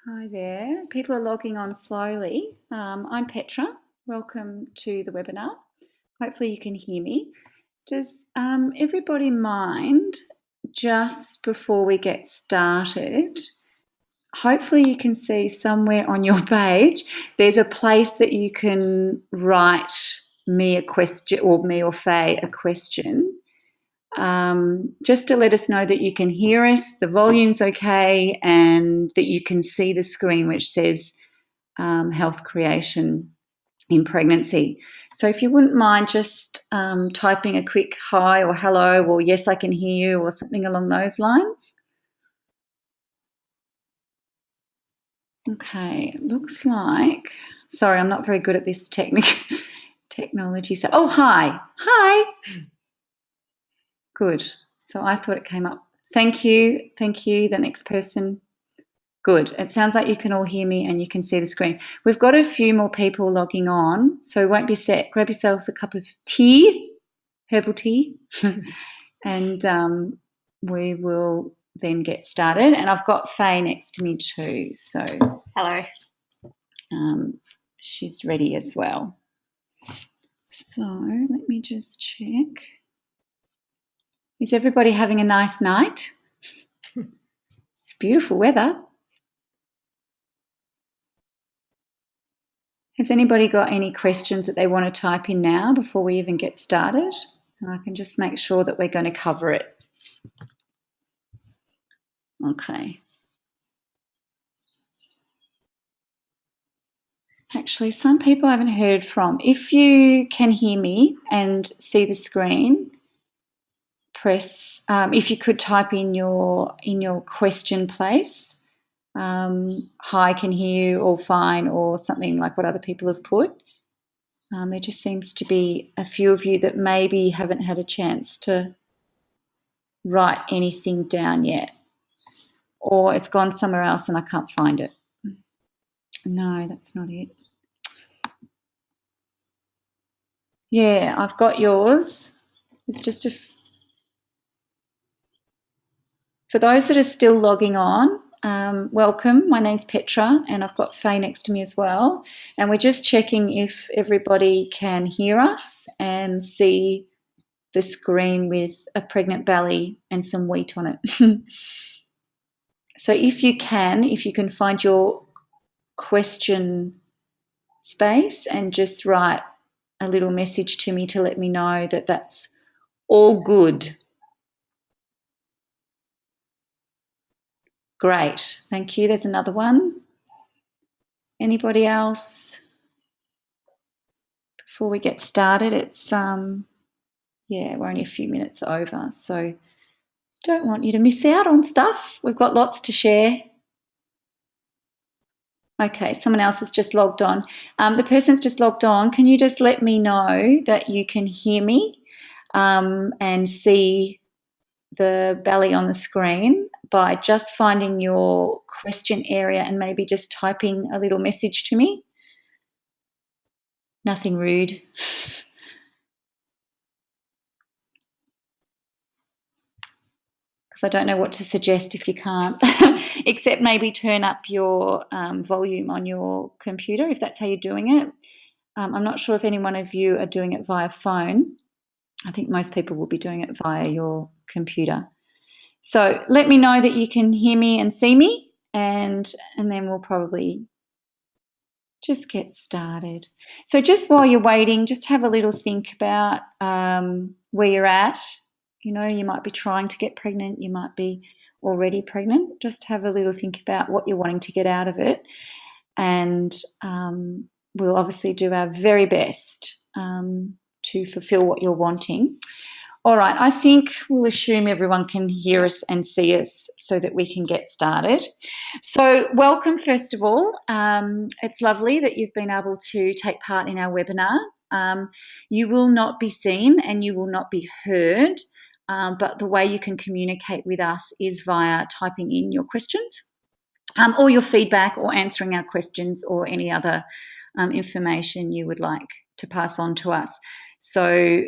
Hi there. People are logging on slowly. I'm Petra. Welcome to the webinar. Hopefully you can hear me. Does everybody mind, just before we get started, hopefully you can see somewhere on your page, there's a place that you can write me a question, or me or Faye a question. Just to let us know that you can hear us, the volume's okay, and that you can see the screen which says health creation in pregnancy. So if you wouldn't mind just typing a quick hi or hello or yes, I can hear you or something along those lines. Okay, looks like, sorry, I'm not very good at this technology. So, oh, hi. Good. So I thought it came up. Thank you. The next person. Good. It sounds like you can all hear me and you can see the screen. We've got a few more people logging on, so won't be set. Grab yourselves a cup of tea, herbal tea, and we will then get started. And I've got Faye next to me too, so hello. She's ready as well. So let me just check. Is everybody having a nice night? It's beautiful weather. Has anybody got any questions that they want to type in now before we even get started? And I can just make sure that we're going to cover it. Okay. Actually, some people I haven't heard from. If you can hear me and see the screen, press, if you could type in your question place, hi, can hear you, all fine, or something like what other people have put. There just seems to be a few of you that maybe haven't had a chance to write anything down yet, or it's gone somewhere else and I can't find it. No, that's not it. Yeah, I've got yours. It's just for those that are still logging on, welcome. My name's Petra and I've got Faye next to me as well. And we're just checking if everybody can hear us and see the screen with a pregnant belly and some wheat on it. So if you can find your question space and just write a little message to me to let me know that that's all good. Great, thank you. There's another one. Anybody else? Before we get started, it's yeah, we're only a few minutes over, so don't want you to miss out on stuff. We've got lots to share. Okay, someone else has just logged on. The person's just logged on. Can you just let me know that you can hear me and see the belly on the screen by just finding your question area and maybe just typing a little message to me? Nothing rude. Because I don't know what to suggest if you can't, except maybe turn up your volume on your computer if that's how you're doing it. I'm not sure if any one of you are doing it via phone. I think most people will be doing it via your computer. So let me know that you can hear me and see me, and then we'll probably just get started. So just while you're waiting, just have a little think about where you're at. You know, you might be trying to get pregnant, you might be already pregnant. Just have a little think about what you're wanting to get out of it, and we'll obviously do our very best to fulfill what you're wanting. All right, I think we'll assume everyone can hear us and see us so that we can get started. So welcome, first of all. It's lovely that you've been able to take part in our webinar. You will not be seen and you will not be heard, but the way you can communicate with us is via typing in your questions or your feedback or answering our questions or any other information you would like to pass on to us. So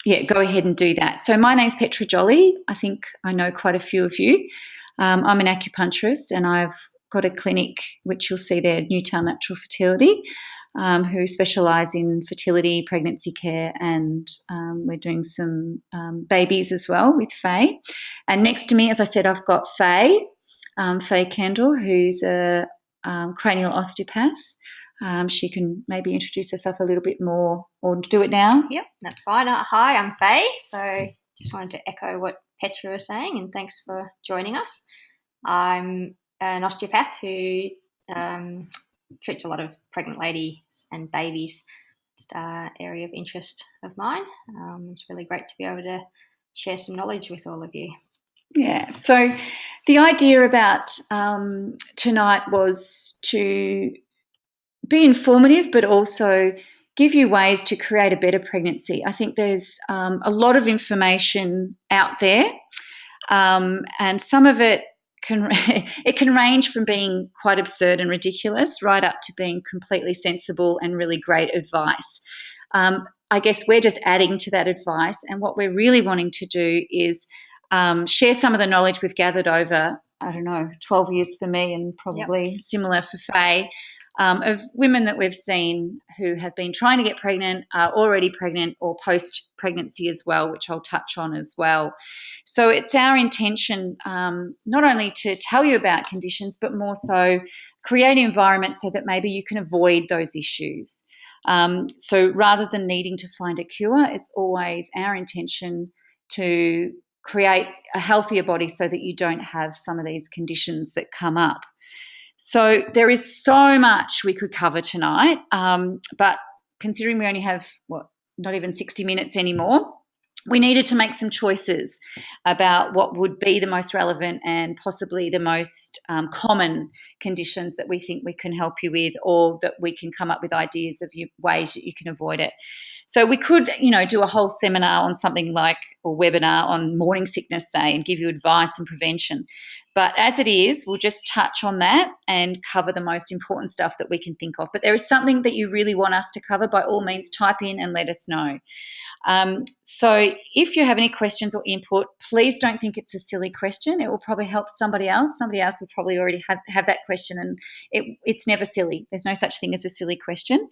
yeah, go ahead and do that. So my name's Petra Jolly. I think I know quite a few of you. I'm an acupuncturist and I've got a clinic, which you'll see there, Newtown Natural Fertility, who specialise in fertility, pregnancy care, and we're doing some babies as well with Faye. And next to me, as I said, I've got Faye Kendall, who's a cranial osteopath. She can maybe introduce herself a little bit more, or do it now. Yep, that's fine. Hi, I'm Faye. So just wanted to echo what Petra was saying, and thanks for joining us. I'm an osteopath who treats a lot of pregnant ladies and babies. Just area of interest of mine. It's really great to be able to share some knowledge with all of you. Yeah, so the idea about tonight was to be informative, but also give you ways to create a better pregnancy. I think there's a lot of information out there, and some of it can range from being quite absurd and ridiculous right up to being completely sensible and really great advice. I guess we're just adding to that advice, and what we're really wanting to do is share some of the knowledge we've gathered over, 12 years for me, and probably similar for Faye, of women that we've seen who have been trying to get pregnant, are already pregnant, or post-pregnancy as well, which I'll touch on as well. So it's our intention not only to tell you about conditions, but more so create an environment so that maybe you can avoid those issues. So rather than needing to find a cure, it's always our intention to create a healthier body so that you don't have some of these conditions that come up. So there is so much we could cover tonight, but considering we only have, not even 60 minutes anymore, we needed to make some choices about what would be the most relevant and possibly the most common conditions that we think we can help you with, or that we can come up with ideas of ways that you can avoid it. So we could, do a whole seminar on something like, or webinar on morning sickness, say, and give you advice and prevention. But as it is, we'll just touch on that and cover the most important stuff that we can think of. But there is something that you really want us to cover, by all means, type in and let us know. So if you have any questions or input, please don't think it's a silly question. It will probably help somebody else. Somebody else will probably already have that question, and it's never silly. There's no such thing as a silly question.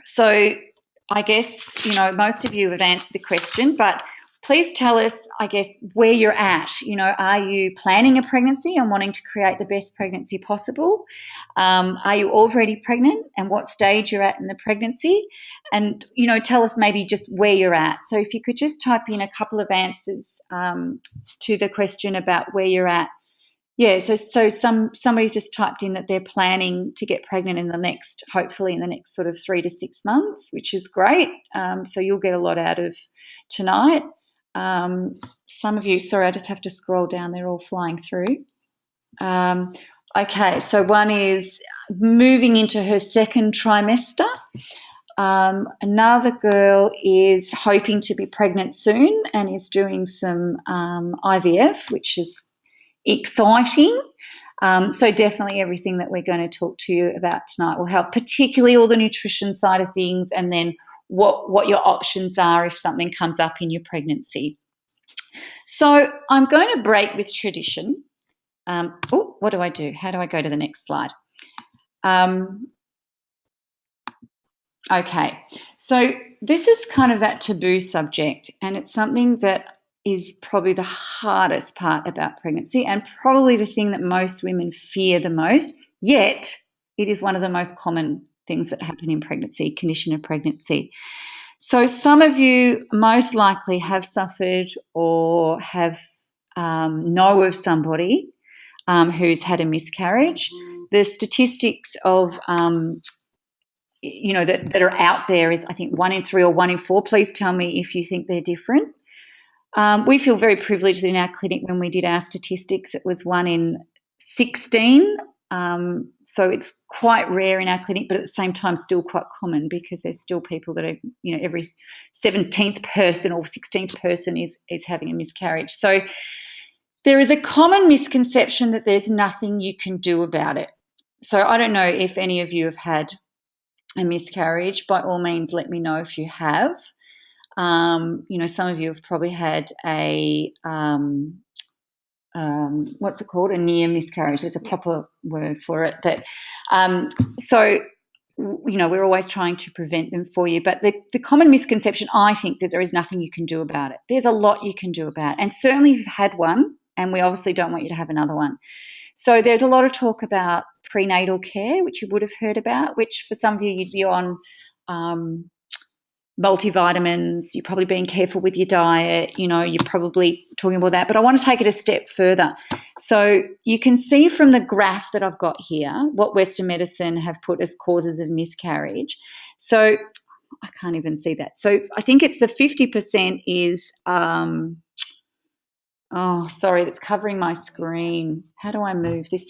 So I guess, most of you have answered the question, but please tell us, I guess, where you're at. Are you planning a pregnancy and wanting to create the best pregnancy possible? Are you already pregnant, and what stage you're at in the pregnancy? And, tell us maybe just where you're at. So if you could just type in a couple of answers to the question about where you're at. Yeah, so somebody's just typed in that they're planning to get pregnant hopefully in the next sort of 3 to 6 months, which is great. So you'll get a lot out of tonight. Some of you, sorry, I just have to scroll down. They're all flying through. Okay, so one is moving into her second trimester. Another girl is hoping to be pregnant soon and is doing some IVF, which is exciting. So definitely everything that we're going to talk to you about tonight will help, particularly all the nutrition side of things, and then what your options are if something comes up in your pregnancy. So I'm going to break with tradition. What do I do? How do I go to the next slide? Okay, so this is kind of that taboo subject, and it's something that is probably the hardest part about pregnancy, and probably the thing that most women fear the most, yet it is one of the most common things that happen in pregnancy, condition of pregnancy. So some of you most likely have suffered or have know of somebody who's had a miscarriage. The statistics of that are out there is, I think, 1 in 3 or 1 in 4. Please tell me if you think they're different. We feel very privileged in our clinic. When we did our statistics, it was 1 in 16. So it's quite rare in our clinic, but at the same time still quite common, because there's still people that are, every 17th person or 16th person is having a miscarriage. So there is a common misconception that there's nothing you can do about it. So I don't know if any of you have had a miscarriage. By all means, let me know if you have. Some of you have probably had a what's it called? A near miscarriage. There's a proper word for it. But so, we're always trying to prevent them for you. But the common misconception, I think, that there is nothing you can do about it. There's a lot you can do about it. And certainly if you've had one, and we obviously don't want you to have another one. So there's a lot of talk about prenatal care, which you would have heard about, which for some of you, you'd be on multivitamins, you're probably being careful with your diet, you're probably talking about that. But I want to take it a step further. So you can see from the graph that I've got here what Western medicine have put as causes of miscarriage. So I can't even see that. So I think it's the 50% is, that's covering my screen. How do I move this?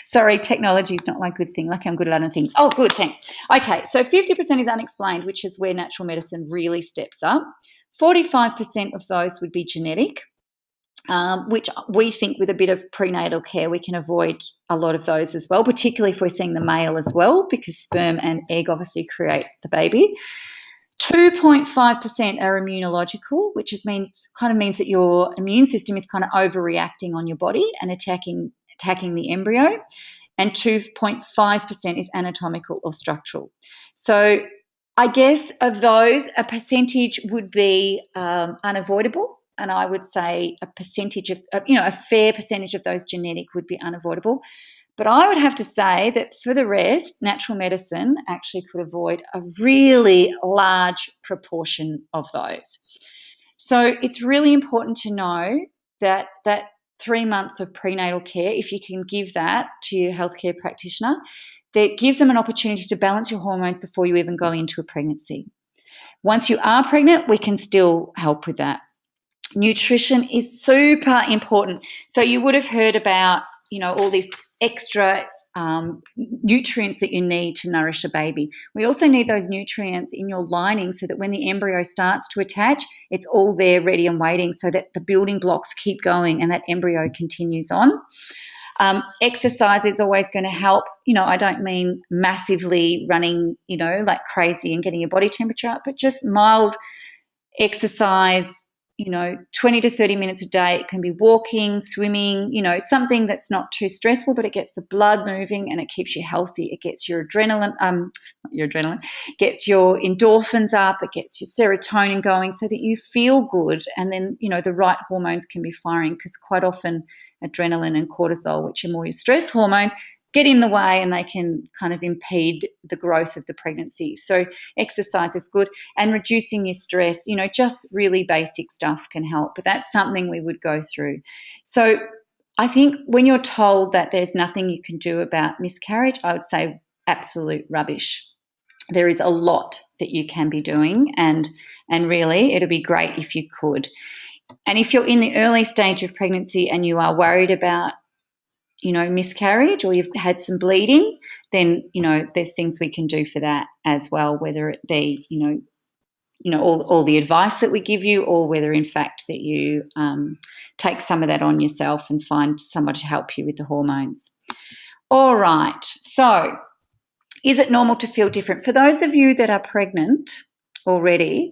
Sorry, technology is not my good thing. Like I'm good at other things. Oh, good, thanks. Okay, so 50% is unexplained, which is where natural medicine really steps up. 45% of those would be genetic, which we think with a bit of prenatal care we can avoid a lot of those as well, particularly if we're seeing the male as well, because sperm and egg obviously create the baby. 2.5% are immunological, which means that your immune system is kind of overreacting on your body and attacking the embryo, and 2.5% is anatomical or structural. So I guess of those, a percentage would be unavoidable, and I would say a fair percentage of those genetic would be unavoidable. But I would have to say that for the rest, natural medicine actually could avoid a really large proportion of those. So it's really important to know that 3 months of prenatal care, if you can give that to your healthcare practitioner, that gives them an opportunity to balance your hormones before you even go into a pregnancy. Once you are pregnant, we can still help with that. Nutrition is super important. So you would have heard about, all these extra nutrients that you need to nourish a baby. We also need those nutrients in your lining so that when the embryo starts to attach, it's all there ready and waiting so that the building blocks keep going and that embryo continues on. Exercise is always going to help. I don't mean massively running, like crazy and getting your body temperature up, but just mild exercise, 20 to 30 minutes a day. It can be walking, swimming, something that's not too stressful, but it gets the blood moving and it keeps you healthy. It gets your gets your endorphins up, it gets your serotonin going so that you feel good. And then, the right hormones can be firing, because quite often adrenaline and cortisol, which are more your stress hormones, get in the way and they can kind of impede the growth of the pregnancy. So exercise is good, and reducing your stress, just really basic stuff can help, but that's something we would go through. So I think when you're told that there's nothing you can do about miscarriage, I would say absolute rubbish. There is a lot that you can be doing, and really it'd be great if you could. And if you're in the early stage of pregnancy and you are worried about miscarriage, or you've had some bleeding, then, there's things we can do for that as well, whether it be, all the advice that we give you, or whether in fact that you take some of that on yourself and find someone to help you with the hormones. All right. So is it normal to feel different? For those of you that are pregnant already,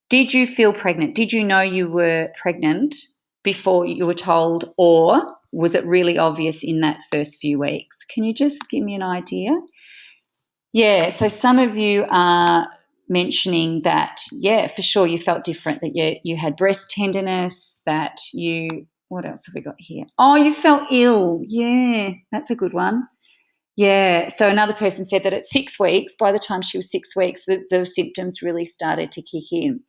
did you feel pregnant? Did you know you were pregnant before you were told, or was it really obvious in that first few weeks? Can you just give me an idea? Yeah, so some of you are mentioning that, yeah, for sure you felt different, that you had breast tenderness, that what else have we got here? Oh, you felt ill. Yeah, that's a good one. Yeah, so another person said that at 6 weeks, by the time she was 6 weeks, the symptoms really started to kick in.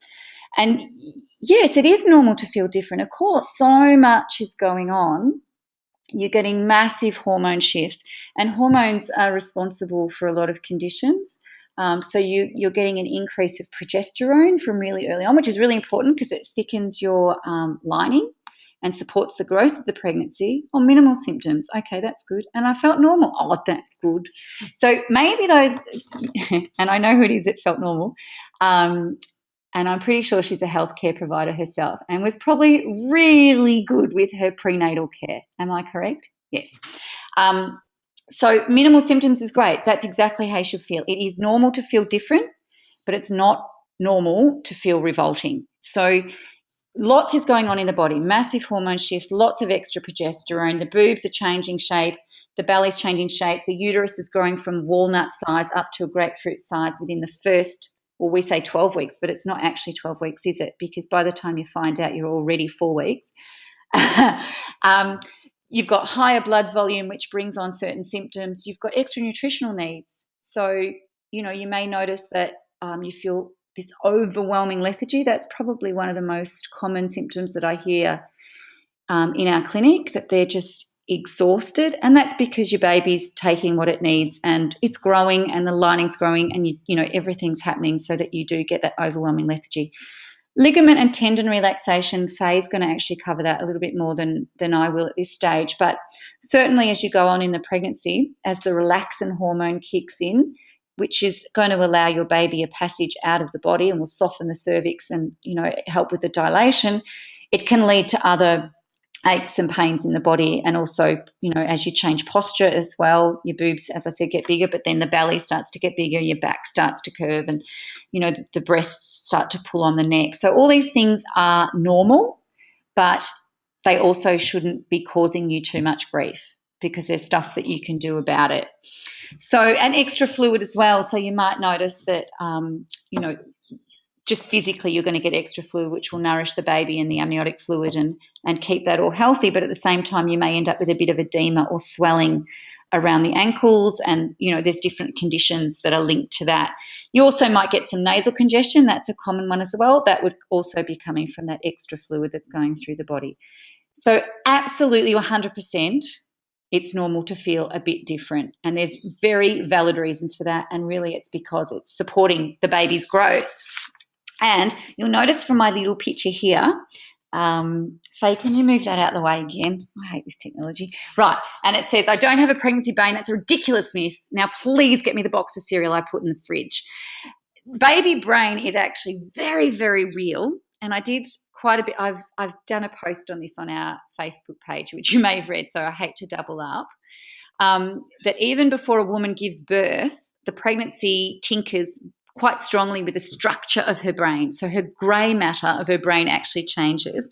And yes, it is normal to feel different. Of course, so much is going on. You're getting massive hormone shifts, and hormones are responsible for a lot of conditions. So you're getting an increase of progesterone from really early on, which is really important because it thickens your lining and supports the growth of the pregnancy. Oh, minimal symptoms. Okay, that's good. And I felt normal. Oh, that's good. So maybe those, and I know who it is that felt normal, and I'm pretty sure she's a healthcare provider herself and was probably really good with her prenatal care. Am I correct? Yes. So minimal symptoms is great. That's exactly how you should feel. It is normal to feel different, but it's not normal to feel revolting. So lots is going on in the body, massive hormone shifts, lots of extra progesterone. The boobs are changing shape, the belly's changing shape, the uterus is growing from walnut size up to a grapefruit size within the first, well, we say 12 weeks, but it's not actually 12 weeks, is it? Because by the time you find out, you're already 4 weeks. You've got higher blood volume, which brings on certain symptoms. You've got extra nutritional needs. So, you may notice that you feel this overwhelming lethargy. That's probably one of the most common symptoms that I hear in our clinic, that they're just exhausted, and that's because your baby's taking what it needs and it's growing and the lining's growing and everything's happening so that you do get that overwhelming lethargy. Ligament and tendon relaxation, Faye's going to actually cover that a little bit more than I will at this stage, but certainly as you go on in the pregnancy, as the relaxin hormone kicks in, which is going to allow your baby a passage out of the body and will soften the cervix and help with the dilation, it can lead to other aches and pains in the body. And also, as you change posture as well, your boobs, as I said, get bigger, but then the belly starts to get bigger, your back starts to curve, and the breasts start to pull on the neck. So all these things are normal, but they also shouldn't be causing you too much grief, because there's stuff that you can do about it. So, and extra fluid as well. So you might notice that just physically you're going to get extra fluid, which will nourish the baby and the amniotic fluid and keep that all healthy. But at the same time, you may end up with a bit of edema or swelling around the ankles, and there's different conditions that are linked to that. You also might get some nasal congestion. That's a common one as well. That would also be coming from that extra fluid that's going through the body. So absolutely 100%, it's normal to feel a bit different, and there's very valid reasons for that, and really it's because it's supporting the baby's growth. And you'll notice from my little picture here, Faye, can you move that out of the way again? I hate this technology. Right, and it says, I don't have a pregnancy brain. That's a ridiculous myth. Now please get me the box of cereal I put in the fridge. Baby brain is actually very, very real, and I did quite a bit. I've done a post on this on our Facebook page, which you may have read, so I hate to double up, that even before a woman gives birth, the pregnancy tinkers quite strongly with the structure of her brain. So her grey matter of her brain actually changes,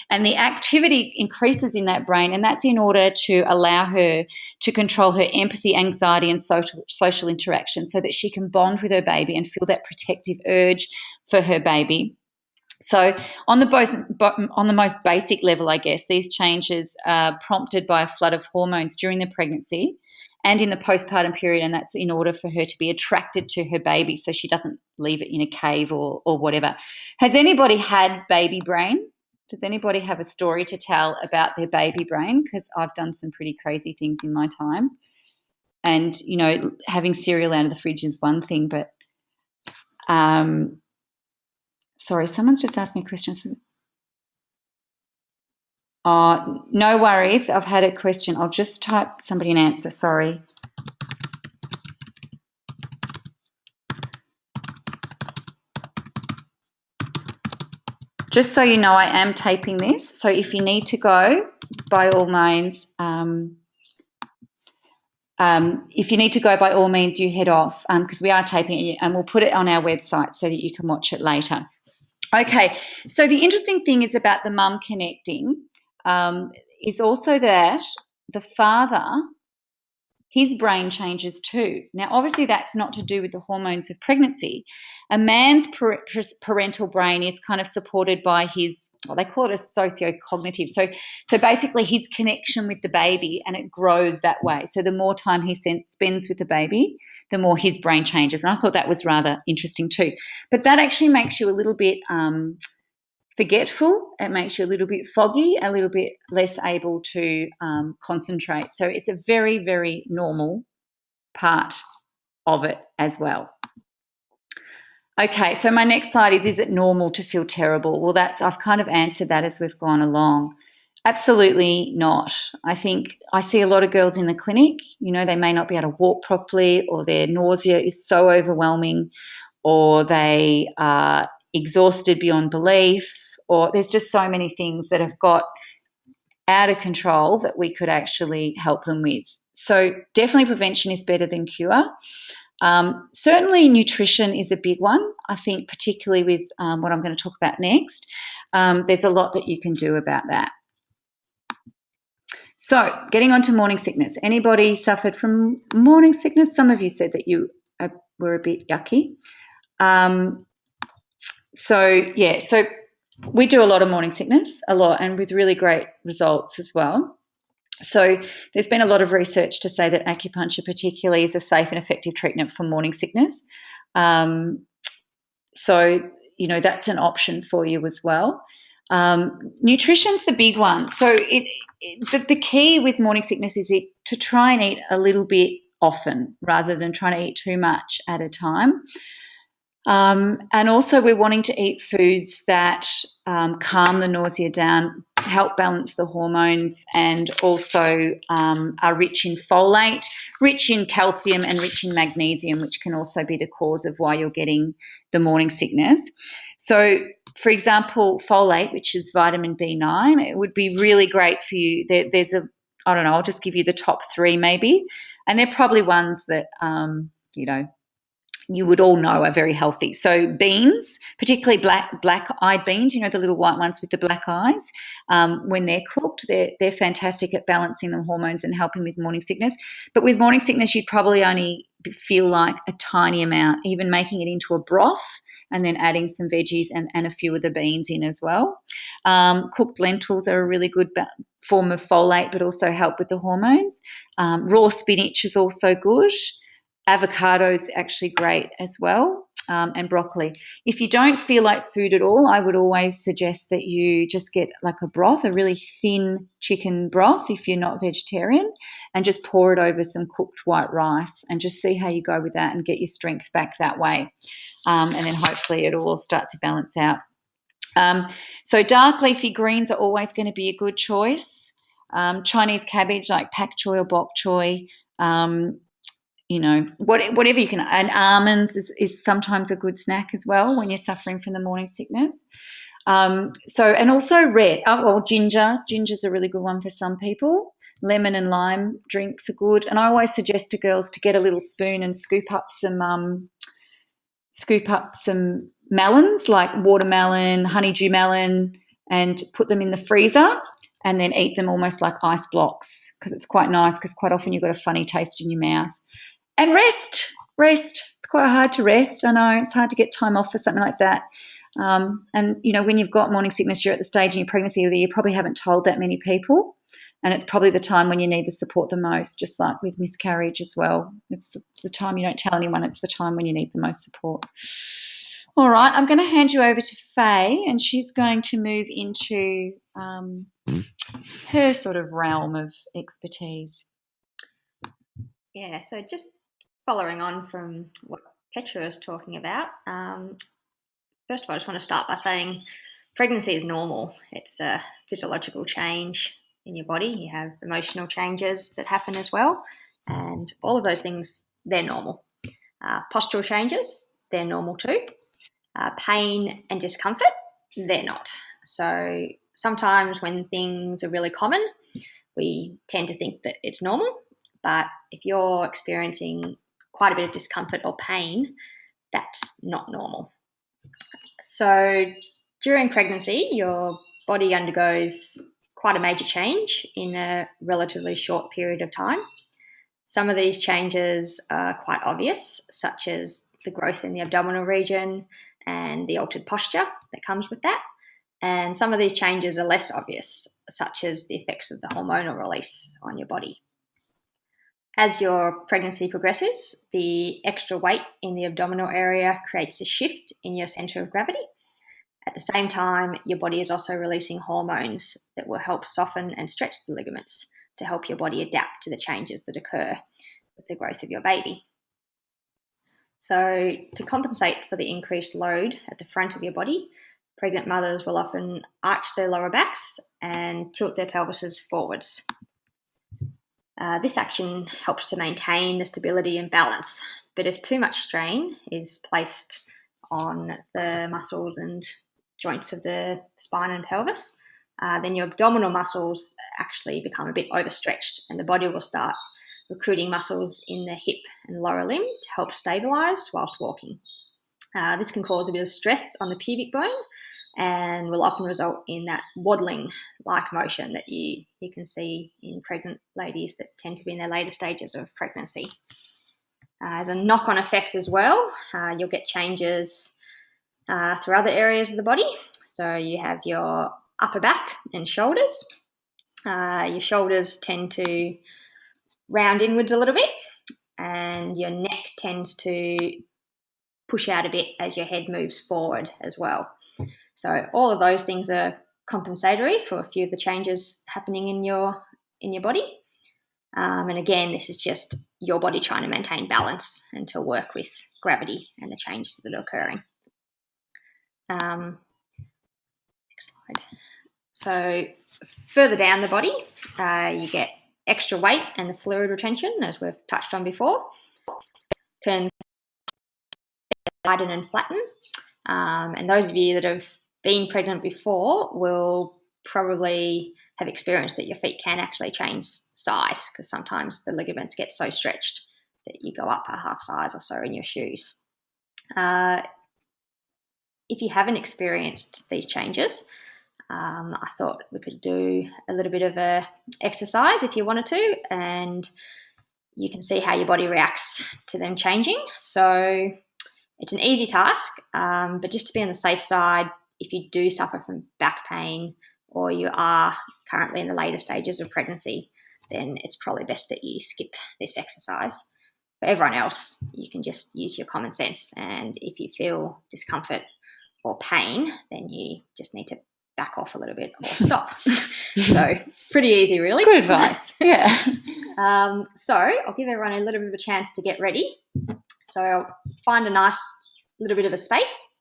and the activity increases in that brain, and that's in order to allow her to control her empathy, anxiety, and social interaction, so that she can bond with her baby and feel that protective urge for her baby. So on the most basic level, I guess, these changes are prompted by a flood of hormones during the pregnancy and in the postpartum period, and that's in order for her to be attracted to her baby so she doesn't leave it in a cave or whatever. Has anybody had baby brain? Does anybody have a story to tell about their baby brain? Because I've done some pretty crazy things in my time. And, having cereal out of the fridge is one thing, but sorry, someone's just asked me questions. No worries. I've had a question. I'll just type somebody an answer. Sorry. Just so you know, I am taping this. So if you need to go, by all means, you head off, because we are taping it, and we'll put it on our website so that you can watch it later. Okay, so the interesting thing is about the mum connecting is also that the father, his brain changes too. Now, obviously, that's not to do with the hormones of pregnancy. A man's parental brain is kind of supported by his, they call it a socio-cognitive. So basically his connection with the baby, and it grows that way. So the more time he spends with the baby, the more his brain changes. And I thought that was rather interesting too. But that actually makes you a little bit forgetful. It makes you a little bit foggy, a little bit less able to concentrate. So it's a very, very normal part of it as well. Okay, so my next slide is it normal to feel terrible? Well, I've kind of answered that as we've gone along. Absolutely not. I think I see a lot of girls in the clinic, they may not be able to walk properly, or their nausea is so overwhelming, or they are exhausted beyond belief, or there's just so many things that have got out of control that we could actually help them with. So definitely prevention is better than cure. Certainly nutrition is a big one, I think, particularly with what I'm going to talk about next. there's a lot that you can do about that. So getting on to morning sickness. Anybody suffered from morning sickness? Some of you said that you were a bit yucky. So we do a lot of morning sickness, and with really great results as well. So there's been a lot of research to say that acupuncture particularly is a safe and effective treatment for morning sickness. So, that's an option for you as well. Nutrition's the big one. So the key with morning sickness is to try and eat a little bit often rather than trying to eat too much at a time. And also we're wanting to eat foods that calm the nausea down, help balance the hormones, and also are rich in folate, rich in calcium, and rich in magnesium, which can also be the cause of why you're getting the morning sickness. So, for example, folate, which is vitamin B9, it would be really great for you. I'll just give you the top 3 maybe, and they're probably ones that, you would all know are very healthy. So beans, particularly black-eyed beans, the little white ones with the black eyes, when they're cooked, they're fantastic at balancing the hormones and helping with morning sickness. But with morning sickness, you'd probably only feel like a tiny amount, even making it into a broth and then adding some veggies and a few of the beans in as well. Cooked lentils are a really good form of folate, but also help with the hormones. Raw spinach is also good. Avocado is actually great as well, and broccoli. If you don't feel like food at all, I would always suggest that you just get like a broth, a really thin chicken broth if you're not vegetarian, and just pour it over some cooked white rice and just see how you go with that and get your strength back that way. And then hopefully it'll all start to balance out. So dark leafy greens are always going to be a good choice. Chinese cabbage like pak choy or bok choy, whatever you can. And almonds is sometimes a good snack as well when you're suffering from the morning sickness. And also ginger. Ginger's a really good one for some people. Lemon and lime drinks are good. And I always suggest to girls to get a little spoon and scoop up some melons, like watermelon, honeydew melon, and put them in the freezer and then eat them almost like ice blocks, because it's quite nice, because quite often you've got a funny taste in your mouth. And rest. It's quite hard to rest. I know it's hard to get time off for something like that. And, when you've got morning sickness, you're at the stage in your pregnancy where you probably haven't told that many people, and it's probably the time when you need the support the most, just like with miscarriage as well. It's the time you don't tell anyone. It's the time when you need the most support. All right, I'm going to hand you over to Faye, and she's going to move into her sort of realm of expertise. Yeah, so just following on from what Petra was talking about, first of all, I just want to start by saying pregnancy is normal. It's a physiological change in your body. You have emotional changes that happen as well, and all of those things, they're normal. Postural changes, they're normal too. Pain and discomfort, they're not. So sometimes when things are really common, we tend to think that it's normal, but if you're experiencing quite a bit of discomfort or pain, that's not normal. So during pregnancy, your body undergoes quite a major change in a relatively short period of time. Some of these changes are quite obvious, such as the growth in the abdominal region and the altered posture that comes with that. And some of these changes are less obvious, such as the effects of the hormonal release on your body. As your pregnancy progresses, the extra weight in the abdominal area creates a shift in your center of gravity. At the same time, your body is also releasing hormones that will help soften and stretch the ligaments to help your body adapt to the changes that occur with the growth of your baby. So to compensate for the increased load at the front of your body, pregnant mothers will often arch their lower backs and tilt their pelvises forwards. This action helps to maintain the stability and balance, but if too much strain is placed on the muscles and joints of the spine and pelvis, then your abdominal muscles actually become a bit overstretched, and the body will start recruiting muscles in the hip and lower limb to help stabilise whilst walking. This can cause a bit of stress on the pubic bone and will often result in that waddling-like motion that you can see in pregnant ladies that tend to be in their later stages of pregnancy. As a knock-on effect as well, you'll get changes through other areas of the body. So you have your upper back and shoulders. Your shoulders tend to round inwards a little bit, and your neck tends to push out a bit as your head moves forward as well. So all of those things are compensatory for a few of the changes happening in your body. And again, this is just your body trying to maintain balance and to work with gravity and the changes that are occurring. Next slide. So further down the body, you get extra weight and the fluid retention, as we've touched on before, can widen and flatten. And those of you that have been pregnant before will probably have experienced that your feet can actually change size, because sometimes the ligaments get so stretched that you go up a half size or so in your shoes. If you haven't experienced these changes, I thought we could do a little bit of a exercise if you wanted to, and you can see how your body reacts to them changing. So it's an easy task, but just to be on the safe side, if you do suffer from back pain or you are currently in the later stages of pregnancy, then it's probably best that you skip this exercise. For everyone else, you can just use your common sense, and if you feel discomfort or pain, then you just need to back off a little bit or stop. So pretty easy, really. Good advice. Yeah. So I'll give everyone a little bit of a chance to get ready. So I'll find a nice little bit of a space,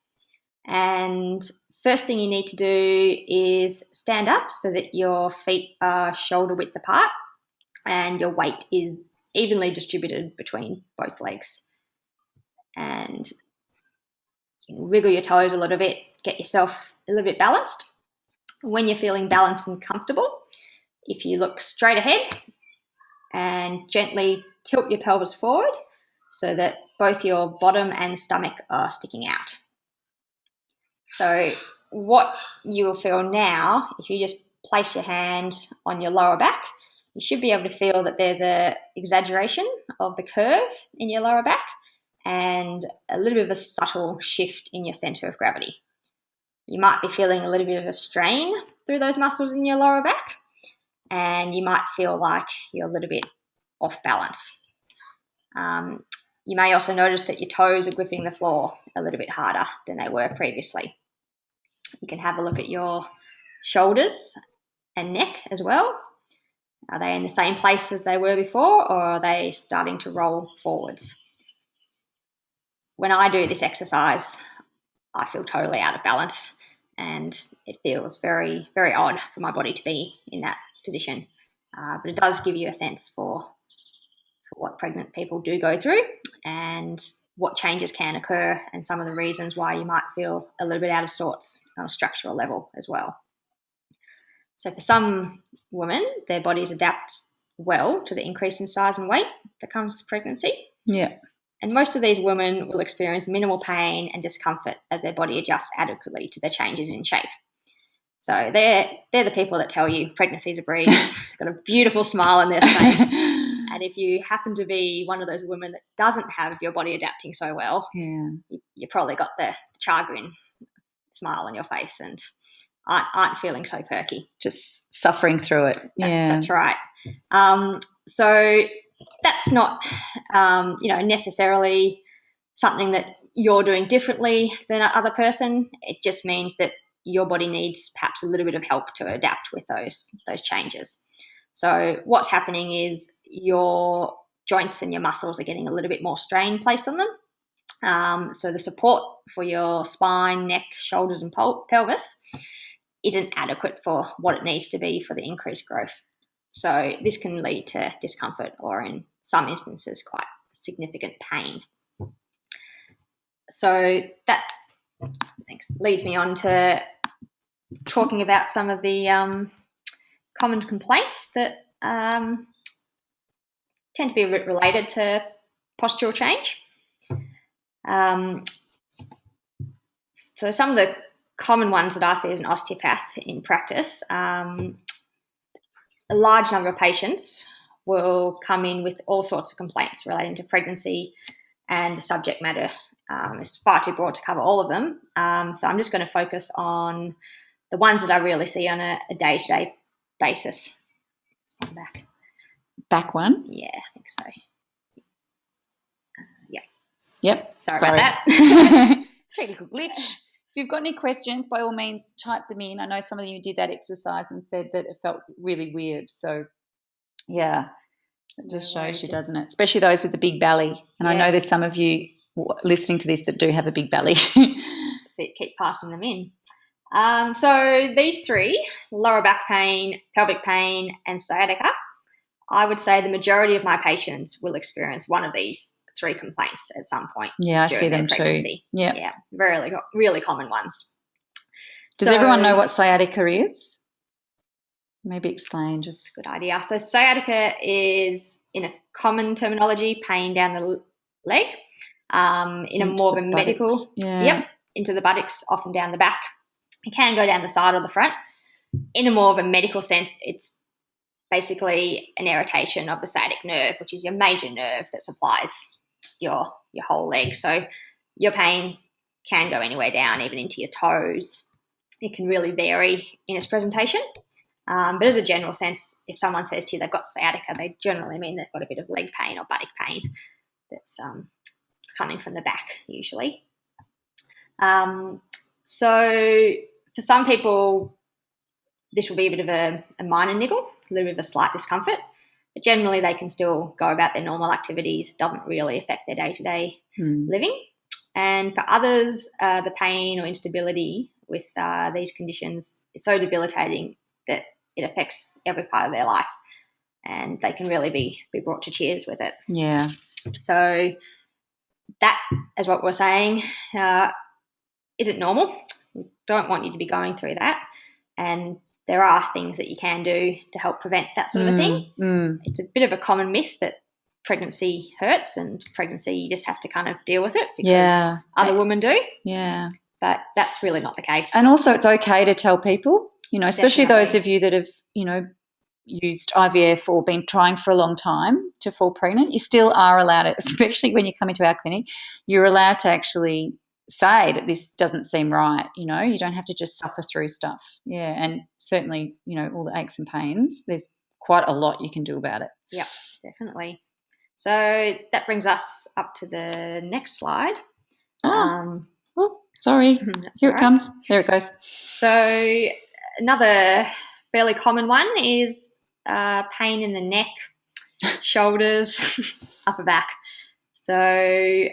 and first thing you need to do is stand up so that your feet are shoulder width apart and your weight is evenly distributed between both legs. And you can wiggle your toes a little bit, get yourself a little bit balanced. When you're feeling balanced and comfortable, if you look straight ahead and gently tilt your pelvis forward so that both your bottom and stomach are sticking out. So what you will feel now, if you just place your hand on your lower back, you should be able to feel that there's a exaggeration of the curve in your lower back and a little bit of a subtle shift in your center of gravity. You might be feeling a little bit of a strain through those muscles in your lower back, and you might feel like you're a little bit off balance. You may also notice that your toes are gripping the floor a little bit harder than they were previously. You can have a look at your shoulders and neck as well. Are they in the same place as they were before, or are they starting to roll forwards? When I do this exercise, I feel totally out of balance, and it feels very, very odd for my body to be in that position. But it does give you a sense for what pregnant people do go through and what changes can occur and some of the reasons why you might feel a little bit out of sorts on a structural level as well. So for some women, their bodies adapt well to the increase in size and weight that comes to pregnancy. Yeah. And most of these women will experience minimal pain and discomfort as their body adjusts adequately to the changes in shape. So they're the people that tell you pregnancy is a breeze, got a beautiful smile on their face. And if you happen to be one of those women that doesn't have your body adapting so well, you probably got the chagrin smile on your face and aren't feeling so perky. Just suffering through it. Yeah. That's right. So that's not, necessarily something that you're doing differently than another person. It just means that your body needs perhaps a little bit of help to adapt with those changes. So what's happening is your joints and your muscles are getting a little bit more strain placed on them. So the support for your spine, neck, shoulders, and pelvis isn't adequate for what it needs to be for the increased growth. So this can lead to discomfort or, in some instances, quite significant pain. So that leads me on to talking about some of the common complaints that tend to be related to postural change. So some of the common ones that I see as an osteopath in practice, a large number of patients will come in with all sorts of complaints relating to pregnancy, and the subject matter is far too broad to cover all of them. So I'm just going to focus on the ones that I really see on a day-to-day basis. One back. Back one? Yeah, I think so. Yeah. Yep. Sorry about that. Technical glitch. If you've got any questions, by all means, type them in. I know some of you did that exercise and said that it felt really weird. So, yeah, it just shows you, doesn't it? Especially those with the big belly. And I know there's some of you listening to this that do have a big belly. So keep passing them in. So these three, lower back pain, pelvic pain, and sciatica, I would say the majority of my patients will experience one of these three complaints at some point. Yeah, I see them pregnancy. too. Yeah. Yeah, really common ones. Does everyone know what sciatica is? Maybe explain. Just good idea. So sciatica is, in a common terminology, pain down the leg. In a more of a medical, into the buttocks, often down the back. It can go down the side or the front. In a more of a medical sense, it's basically an irritation of the sciatic nerve, which is your major nerve that supplies your whole leg. So your pain can go anywhere down, even into your toes. It can really vary in its presentation. But as a general sense, if someone says to you they've got sciatica, they generally mean they've got a bit of leg pain or buttock pain that's coming from the back usually. So for some people, this will be a bit of a minor niggle, a little bit of a slight discomfort, but generally they can still go about their normal activities. It doesn't really affect their day-to-day living. And for others, the pain or instability with these conditions is so debilitating that it affects every part of their life, and they can really be brought to tears with it. Yeah. So that is what we're saying. Isn't normal. We don't want you to be going through that. And there are things that you can do to help prevent that sort of thing. It's a bit of a common myth that pregnancy hurts, and pregnancy you just have to kind of deal with it because other women do. Yeah. But that's really not the case. And also it's okay to tell people, especially those of you that have, used IVF or been trying for a long time to fall pregnant. You still are allowed to, especially when you come into our clinic, you're allowed to actually say that this doesn't seem right. You don't have to just suffer through stuff. Yeah, and certainly, all the aches and pains, there's quite a lot you can do about it. Yeah, definitely. So that brings us up to the next slide. Sorry. Here it comes. There it goes. So another fairly common one is pain in the neck, shoulders, upper back. So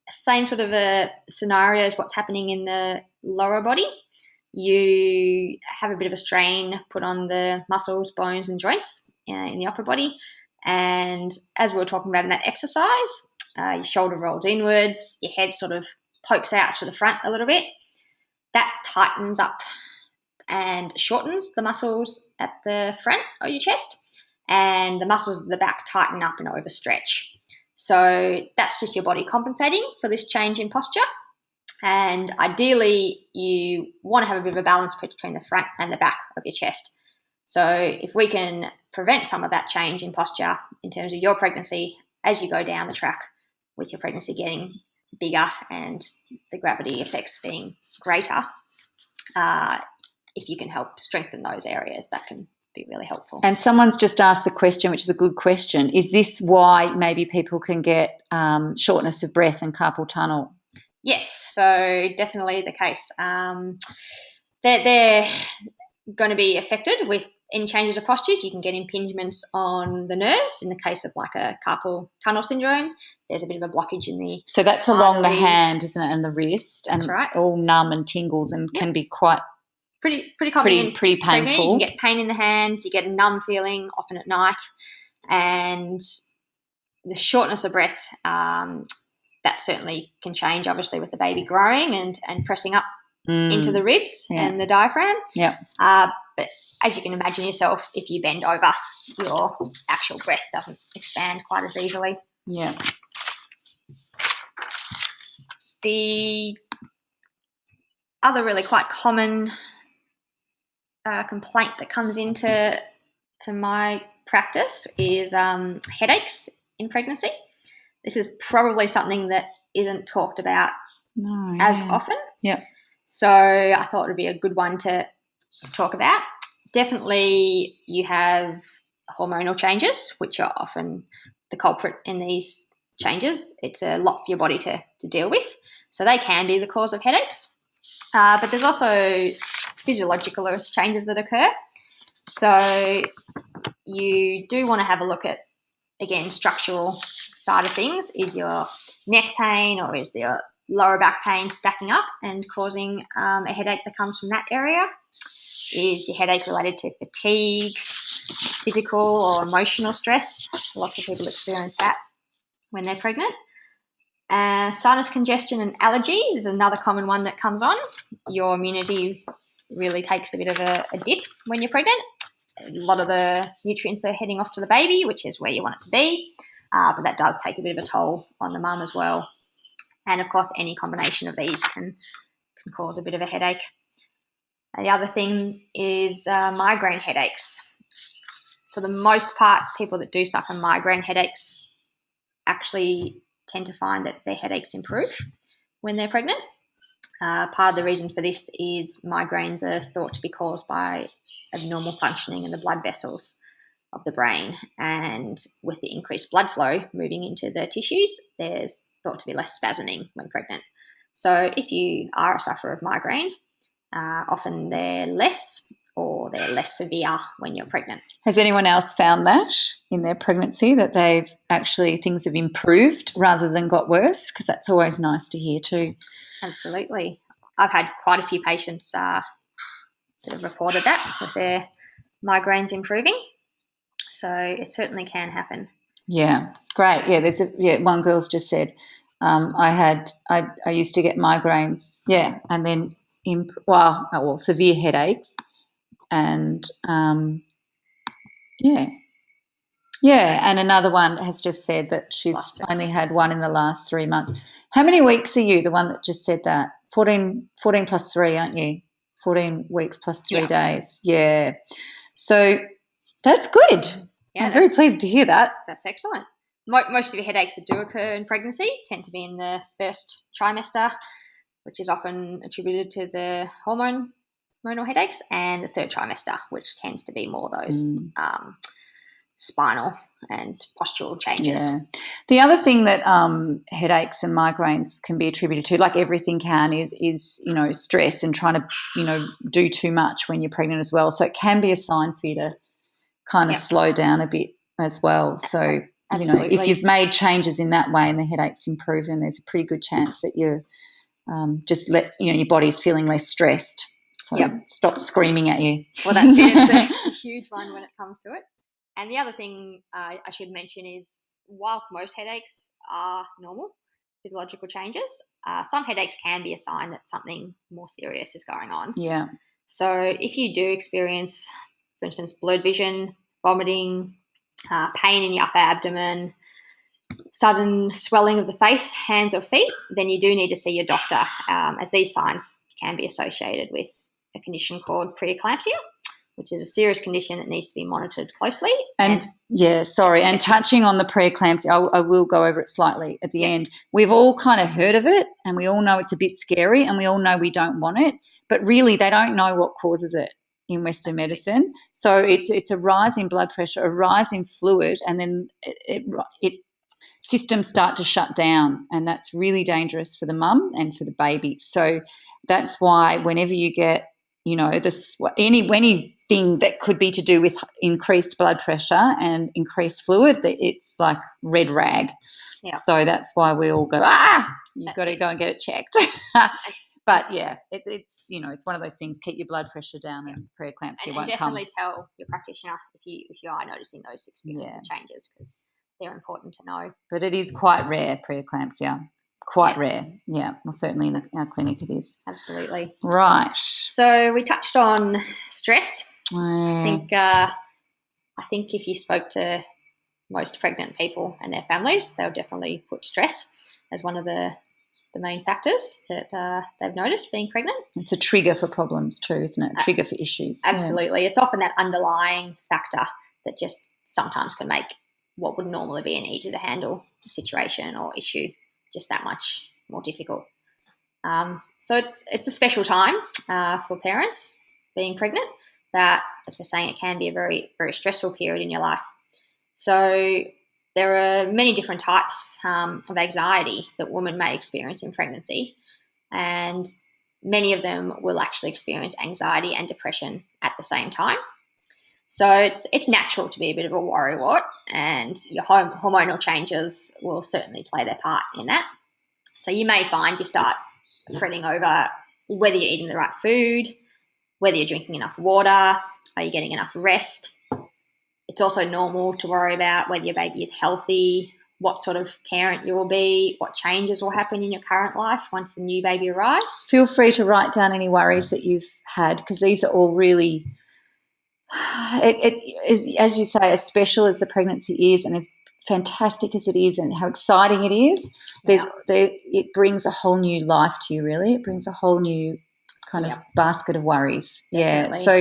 same sort of a scenario as what's happening in the lower body. You have a bit of a strain put on the muscles, bones and joints in the upper body. And as we were talking about in that exercise, your shoulder rolls inwards, your head sort of pokes out to the front a little bit. That tightens up and shortens the muscles at the front of your chest, and the muscles at the back tighten up and overstretch. So that's just your body compensating for this change in posture. And ideally, you want to have a bit of a balance between the front and the back of your chest. So if we can prevent some of that change in posture in terms of your pregnancy as you go down the track with your pregnancy getting bigger and the gravity effects being greater, if you can help strengthen those areas, that can be really helpful. And someone's just asked the question, which is a good question, is this why maybe people can get shortness of breath and carpal tunnel? Yes, so definitely the case. They're going to be affected with any changes of postures. You can get impingements on the nerves. In the case of like a carpal tunnel syndrome, there's a bit of a blockage in the So that's along the hand, isn't it, and the wrist, and that's right. All numb and tingles and can be quite pretty common, pretty painful. You can get pain in the hands, you get a numb feeling often at night, and the shortness of breath, that certainly can change obviously with the baby growing and pressing up into the ribs and the diaphragm. Yeah. But as you can imagine yourself, if you bend over, your actual breath doesn't expand quite as easily. Yeah. The other really quite common complaint that comes into my practice is headaches in pregnancy. This is probably something that isn't talked about as often. Yep. So I thought it would be a good one to talk about. Definitely you have hormonal changes, which are often the culprit in these changes. It's a lot for your body to deal with. So they can be the cause of headaches. But there's also physiological changes that occur. So you do want to have a look at, again, structural side of things. Is your neck pain or is your lower back pain stacking up and causing a headache that comes from that area? Is your headache related to fatigue, physical or emotional stress? Lots of people experience that when they're pregnant. Sinus congestion and allergies is another common one that comes on. Your immunity really takes a bit of a dip when you're pregnant. A lot of the nutrients are heading off to the baby, which is where you want it to be, but that does take a bit of a toll on the mum as well. And, of course, any combination of these can cause a bit of a headache. The other thing is migraine headaches. For the most part, people that do suffer migraine headaches actually tend to find that their headaches improve when they're pregnant. Part of the reason for this is migraines are thought to be caused by abnormal functioning in the blood vessels of the brain, and with the increased blood flow moving into the tissues, there's thought to be less spasming when pregnant. So if you are a sufferer of migraine, often they're less severe when you're pregnant. Has anyone else found that in their pregnancy, that things have improved rather than got worse? Because that's always nice to hear too. Absolutely. I've had quite a few patients that have reported that with their migraines improving. So it certainly can happen. Yeah, great. Yeah, one girl's just said, I used to get migraines, and then severe headaches, and and another one has just said that she's only had one in the last 3 months. How many weeks are you, the one that just said that? 14 plus 3, aren't you? 14 weeks plus 3 days. Yeah. So that's good. Yeah, I'm very pleased to hear that. That's excellent. Most of your headaches that do occur in pregnancy tend to be in the first trimester, which is often attributed to the hormonal headaches, and the third trimester, which tends to be more those spinal and postural changes. Yeah. The other thing that headaches and migraines can be attributed to, like everything can, is stress and trying to do too much when you're pregnant as well. So it can be a sign for you to kind of slow down a bit as well. So if you've made changes in that way and the headaches improve, then there's a pretty good chance that you're your body's feeling less stressed. So stop screaming at you. Well, that's it. It's a huge one when it comes to it. And the other thing I should mention is, whilst most headaches are normal physiological changes, some headaches can be a sign that something more serious is going on. Yeah. So if you do experience, for instance, blurred vision, vomiting, pain in your upper abdomen, sudden swelling of the face, hands or feet, then you do need to see your doctor, as these signs can be associated with a condition called preeclampsia, which is a serious condition that needs to be monitored closely. And touching on the preeclampsia, I will go over it slightly at the end. We've all kind of heard of it, and we all know it's a bit scary, and we all know we don't want it, but really they don't know what causes it in Western medicine. So it's a rise in blood pressure, a rise in fluid, and then it systems start to shut down, and that's really dangerous for the mum and for the baby. So that's why whenever you get anything that could be to do with increased blood pressure and increased fluid, it's like red rag. Yeah. So that's why we all go, you've got to go and get it checked. But it's one of those things. Keep your blood pressure down, and preeclampsia won't come. And definitely tell your practitioner if you are noticing those experiences changes, because they're important to know. But it is quite rare, preeclampsia. Quite rare. Yeah, well, certainly in our clinic it is. Absolutely. Right. So we touched on stress. I think if you spoke to most pregnant people and their families, they'll definitely put stress as one of the the main factors that they've noticed being pregnant. It's a trigger for problems too, isn't it? A trigger for issues. Absolutely. Yeah. It's often that underlying factor that just sometimes can make what would normally be an easy to handle situation or issue just that much more difficult. So it's a special time for parents being pregnant. That, as we're saying, it can be a very, very stressful period in your life. So there are many different types of anxiety that women may experience in pregnancy, and many of them will actually experience anxiety and depression at the same time. So it's natural to be a bit of a worrywart, and your hormonal changes will certainly play their part in that. So you may find you start fretting over whether you're eating the right food, whether you're drinking enough water, are you getting enough rest. It's also normal to worry about whether your baby is healthy, what sort of parent you will be, what changes will happen in your current life once the new baby arrives. Feel free to write down any worries that you've had, because these are all really, it is, as you say, as special as the pregnancy is and as fantastic as it is and how exciting it is, it brings a whole new life to you, really. It brings a whole new kind of basket of worries. Definitely. Yeah. So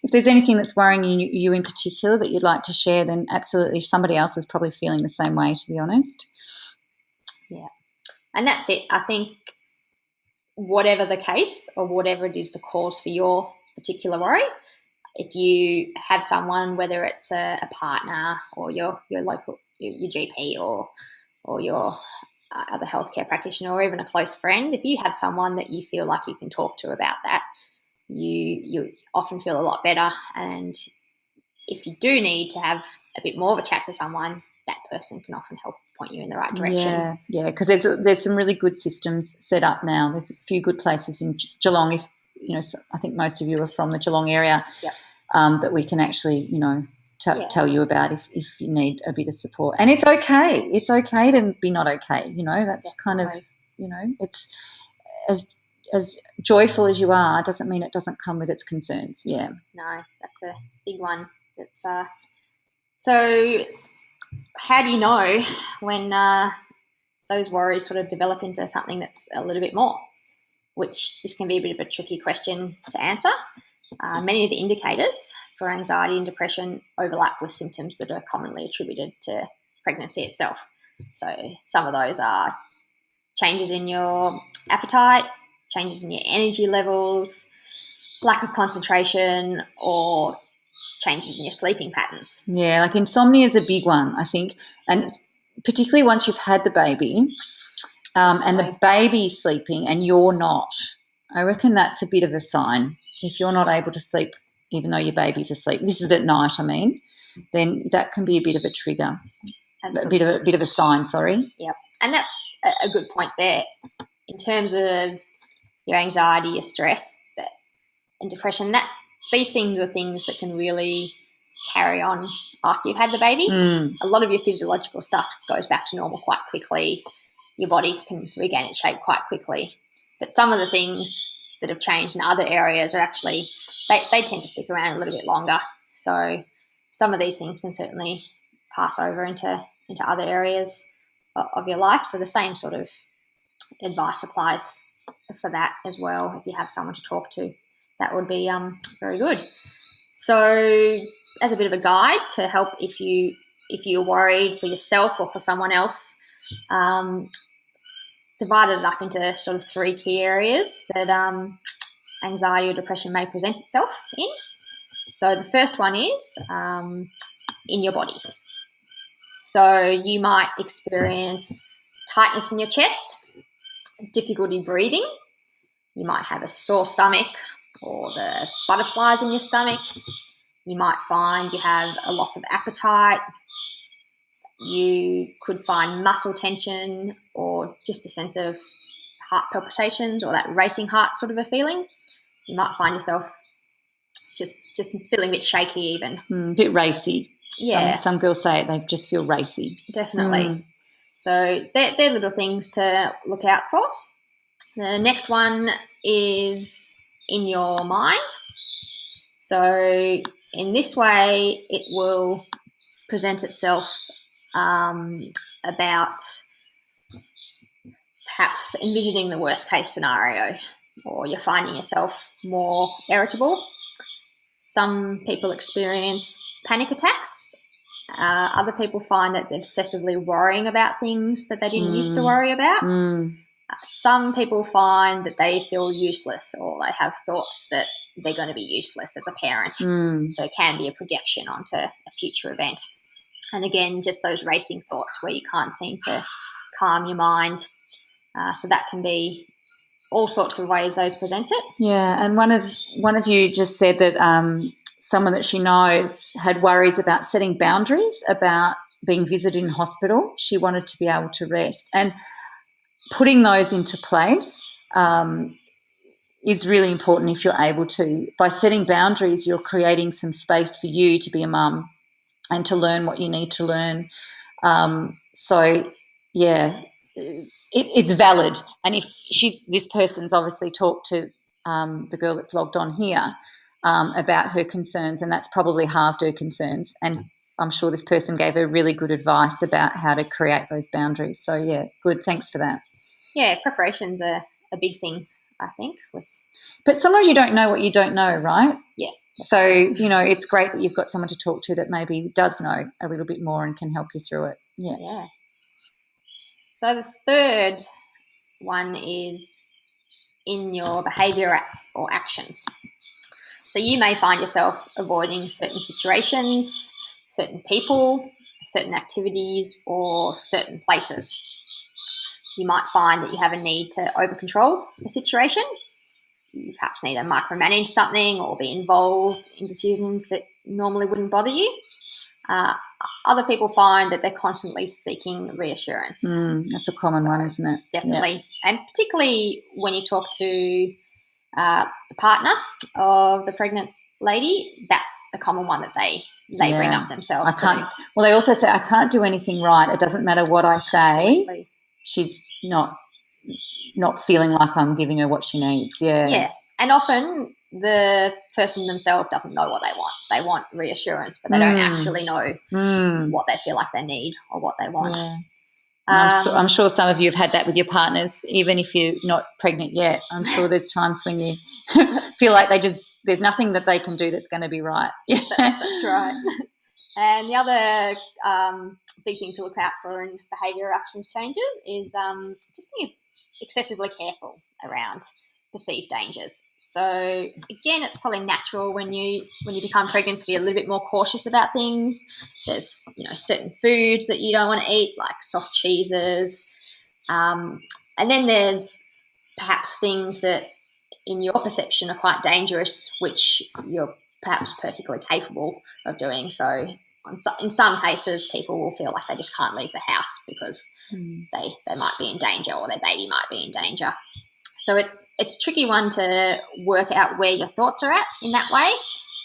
if there's anything that's worrying you in particular that you'd like to share, then absolutely, somebody else is probably feeling the same way, to be honest. Yeah. And that's it. I think whatever the case or whatever it is the cause for your particular worry, if you have someone, whether it's a partner or your local your GP or your other healthcare practitioner or even a close friend, if you have someone that you feel like you can talk to about that, you often feel a lot better. And if you do need to have a bit more of a chat to someone, that person can often help point you in the right direction. Yeah, because there's some really good systems set up now. There's a few good places in Geelong. If I think most of you are from the Geelong area. Yep. That we can actually, tell you about if you need a bit of support. And it's okay. It's okay to be not okay. That's kind of, it's as joyful as you are doesn't mean it doesn't come with its concerns. Yeah. No, that's a big one. So how do you know when those worries sort of develop into something that's a little bit more? Which this can be a bit of a tricky question to answer. Many of the indicators for anxiety and depression overlap with symptoms that are commonly attributed to pregnancy itself. So some of those are changes in your appetite, changes in your energy levels, lack of concentration, or changes in your sleeping patterns. Yeah, like insomnia is a big one, I think, and it's particularly once you've had the baby and the baby's sleeping and you're not. I reckon that's a bit of a sign. If you're not able to sleep even though your baby's asleep, this is at night, then that can be a bit of a trigger. Absolutely. A bit of a sign, sorry. Yep. And that's a good point there. In terms of your anxiety, your stress, and depression, these things are things that can really carry on after you've had the baby. A lot of your physiological stuff goes back to normal quite quickly. Your body can regain its shape quite quickly. But some of the things that have changed in other areas are actually, they tend to stick around a little bit longer. So some of these things can certainly pass over into other areas of your life. So the same sort of advice applies for that as well. If you have someone to talk to, that would be very good. So as a bit of a guide to help if you're worried for yourself or for someone else, divided it up into sort of 3 key areas that anxiety or depression may present itself in. So the first one is in your body. So you might experience tightness in your chest, difficulty breathing. You might have a sore stomach or the butterflies in your stomach. You might find you have a loss of appetite. You could find muscle tension or just a sense of heart palpitations or that racing heart sort of a feeling. You might find yourself just feeling a bit shaky even. A bit racy. Yeah. Some girls say it, they just feel racy. Definitely. So they're little things to look out for. The next one is in your mind. So in this way, it will present itself about perhaps envisioning the worst case scenario, or you're finding yourself more irritable. Some people experience panic attacks. Other people find that they're obsessively worrying about things that they didn't used to worry about. Some people find that they feel useless, or they have thoughts that they're going to be useless as a parent. So it can be a projection onto a future event. And again, just those racing thoughts where you can't seem to calm your mind. So that can be all sorts of ways those present it. Yeah, and one of you just said that someone that she knows had worries about setting boundaries about being visited in hospital. She wanted to be able to rest, and putting those into place is really important if you're able to. By setting boundaries, you're creating some space for you to be a mum and to learn what you need to learn. So, yeah, it's valid. And if this person's obviously talked to the girl that's logged on here about her concerns, and that's probably halved her concerns. And I'm sure this person gave her really good advice about how to create those boundaries. So, yeah, good. Thanks for that. Yeah, preparation's a big thing, I think. But sometimes you don't know what you don't know, right? Yeah. So, it's great that you've got someone to talk to that maybe does know a little bit more and can help you through it. Yeah. So the third one is in your behaviour or actions. So you may find yourself avoiding certain situations, certain people, certain activities, or certain places. You might find that you have a need to over-control a situation. You perhaps need to micromanage something or be involved in decisions that normally wouldn't bother you. Other people find that they're constantly seeking reassurance. That's a common one, isn't it? Definitely. Yeah. And particularly when you talk to the partner of the pregnant lady, that's a common one that they bring up themselves. Well, they also say, I can't do anything right. It doesn't matter what I say. Absolutely. She's not feeling like I'm giving her what she needs. Yeah. And often the person themselves doesn't know what they want. They want reassurance, but they don't actually know what they feel like they need or what they want. Yeah. I'm sure some of you have had that with your partners, even if you're not pregnant yet. I'm sure there's times when you feel like there's nothing that they can do that's going to be right. That's right. And the other big thing to look out for in behaviour actions changes is just being excessively careful around perceived dangers. So again, it's probably natural when you become pregnant to be a little bit more cautious about things. There's certain foods that you don't want to eat, like soft cheeses, and then there's perhaps things that in your perception are quite dangerous, which you're perhaps perfectly capable of doing. So in some cases, people will feel like they just can't leave the house because they might be in danger, or their baby might be in danger. So it's a tricky one to work out where your thoughts are at in that way.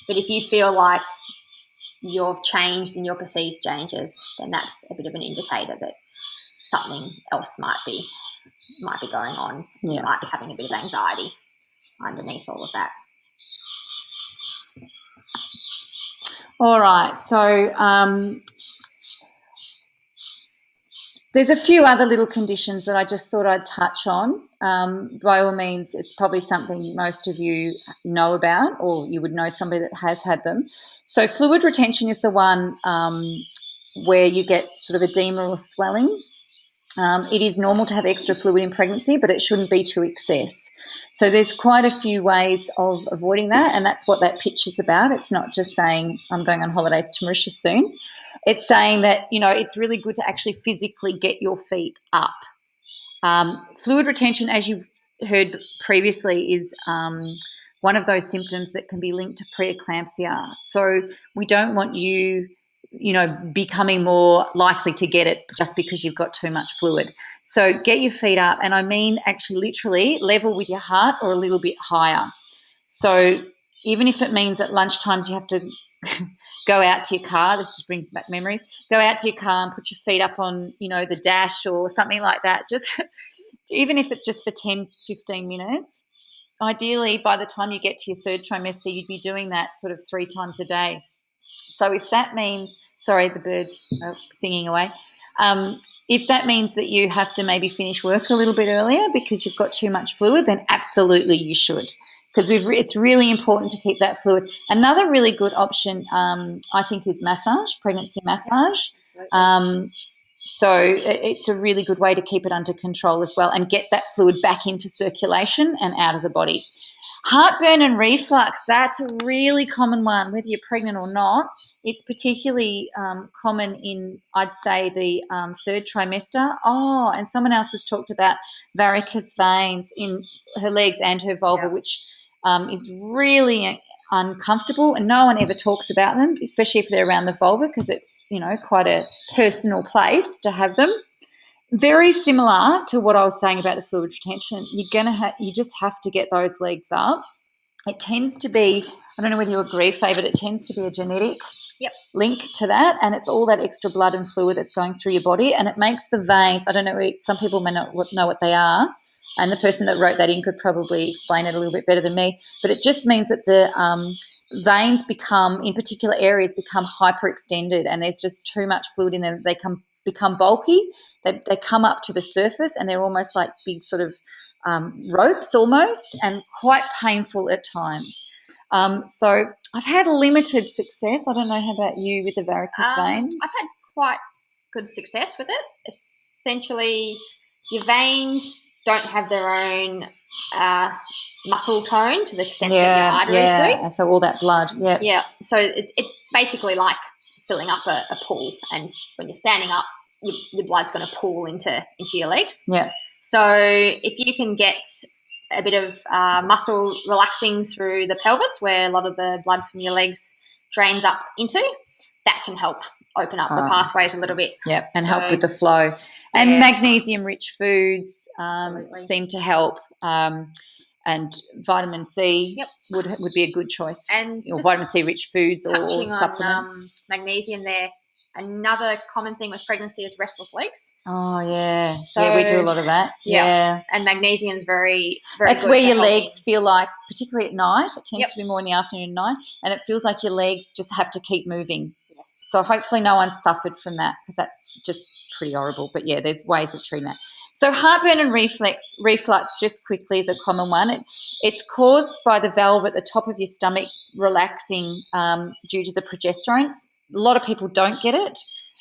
But if you feel like you've changed in your perceived changes, then that's a bit of an indicator that something else might be going on. You might be having a bit of anxiety underneath all of that. All right. So there's a few other little conditions that I just thought I'd touch on. By all means, it's probably something most of you know about, or you would know somebody that has had them. So fluid retention is the one where you get sort of edema or swelling. It is normal to have extra fluid in pregnancy, but it shouldn't be to excess. So there's quite a few ways of avoiding that, and that's what that pitch is about. It's not just saying I'm going on holidays to Mauritius soon. It's saying that, it's really good to actually physically get your feet up. Fluid retention, as you've heard previously, is one of those symptoms that can be linked to preeclampsia. So we don't want you becoming more likely to get it just because you've got too much fluid. So get your feet up, and I mean actually literally level with your heart or a little bit higher. So even if it means at lunchtimes you have to go out to your car, this just brings back memories, go out to your car and put your feet up on, the dash or something like that, just even if it's just for 10, 15 minutes. Ideally, by the time you get to your third trimester, you'd be doing that sort of 3 times a day. So if that means, sorry, the birds are singing away. If that means that you have to maybe finish work a little bit earlier because you've got too much fluid, then absolutely you should, because it's really important to keep that fluid. Another really good option, I think, is massage, pregnancy massage. So it's a really good way to keep it under control as well and get that fluid back into circulation and out of the body. Heartburn and reflux, that's a really common one, whether you're pregnant or not. It's particularly common in, I'd say, the third trimester. Oh, and someone else has talked about varicose veins in her legs and her vulva, which is really uncomfortable, and no one ever talks about them, especially if they're around the vulva, because it's, quite a personal place to have them. Very similar to what I was saying about the fluid retention. You just have to get those legs up. It tends to be, I don't know whether you agree, Faye, but it tends to be a genetic link to that, and it's all that extra blood and fluid that's going through your body, and it makes the veins, I don't know, some people may not know what they are, and the person that wrote that in could probably explain it a little bit better than me, but it just means that the veins become, in particular areas, become hyperextended, and there's just too much fluid in them. They become bulky, they come up to the surface, and they're almost like big sort of ropes almost, and quite painful at times. So I've had limited success. I don't know, how about you with the varicose veins? I've had quite good success with it. Essentially, your veins don't have their own muscle tone to the extent that your arteries do. And so all that blood, Yeah, so it's basically like filling up a pool, and when you're standing up, your blood's going to pool into your legs. Yeah. So if you can get a bit of muscle relaxing through the pelvis, where a lot of the blood from your legs drains up into, that can help open up the pathways a little bit. Yeah, and help with the flow. And magnesium-rich foods seem to help, and vitamin C would be a good choice. And or vitamin C-rich foods or supplements. On magnesium there, another common thing with pregnancy is restless legs. Oh, yeah. So we do a lot of that. Yeah. And magnesium is very, very That's good where for your helping. legs feel like, particularly at night, it tends to be more in the afternoon and night, and it feels like your legs just have to keep moving. Yes. So hopefully no one suffered from that, because that's just pretty horrible. But, yeah, there's ways of treating that. So heartburn and reflux, just quickly, is a common one. It's caused by the valve at the top of your stomach relaxing due to the progesterone. A lot of people don't get it,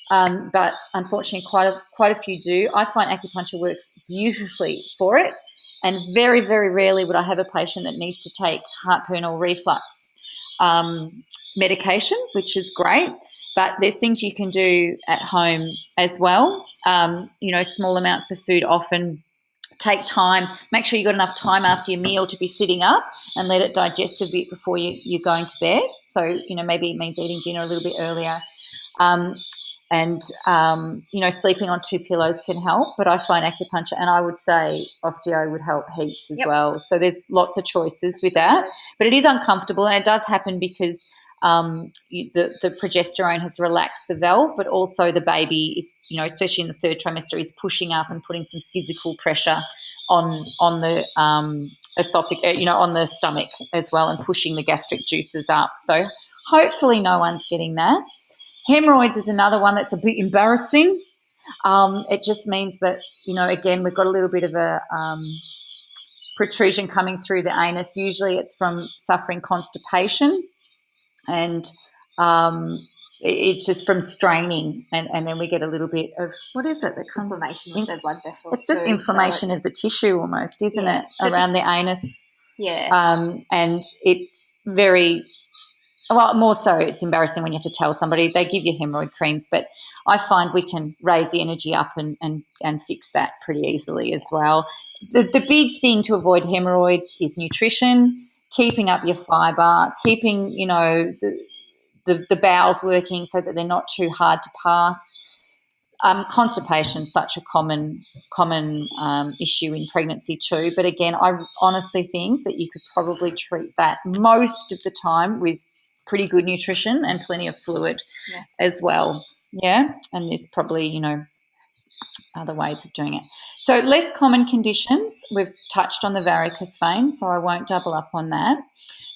but unfortunately quite a few do. I find acupuncture works beautifully for it, and very, very rarely would I have a patient that needs to take heartburn or reflux medication, which is great. But there's things you can do at home as well. Small amounts of food often take time. Make sure you've got enough time after your meal to be sitting up and let it digest a bit before you're going to bed. So, maybe it means eating dinner a little bit earlier. Sleeping on 2 pillows can help, but I find acupuncture, and I would say osteo would help heaps as well. So there's lots of choices with that, but it is uncomfortable, and it does happen because the progesterone has relaxed the valve, but also the baby is, especially in the third trimester, is pushing up and putting some physical pressure on the esophagus, on the stomach as well, and pushing the gastric juices up. So hopefully no one's getting that. Hemorrhoids is another one that's a bit embarrassing. It just means that, again, we've got a little bit of a protrusion coming through the anus. Usually it's from suffering constipation, and it's just from straining, and then we get a little bit of, what is it? Inflammation of the blood vessels. It's just inflammation of the tissue almost, isn't it, around the anus? Yeah. And it's very... Well, more so it's embarrassing when you have to tell somebody. They give you hemorrhoid creams, but I find we can raise the energy up and fix that pretty easily as well. The big thing to avoid hemorrhoids is nutrition, keeping up your fibre, keeping, the bowels working so that they're not too hard to pass. Constipation is such a common issue in pregnancy too. But again, I honestly think that you could probably treat that most of the time with pretty good nutrition and plenty of fluid as well. Yeah, and there's probably, other ways of doing it. So less common conditions. We've touched on the varicose vein, so I won't double up on that.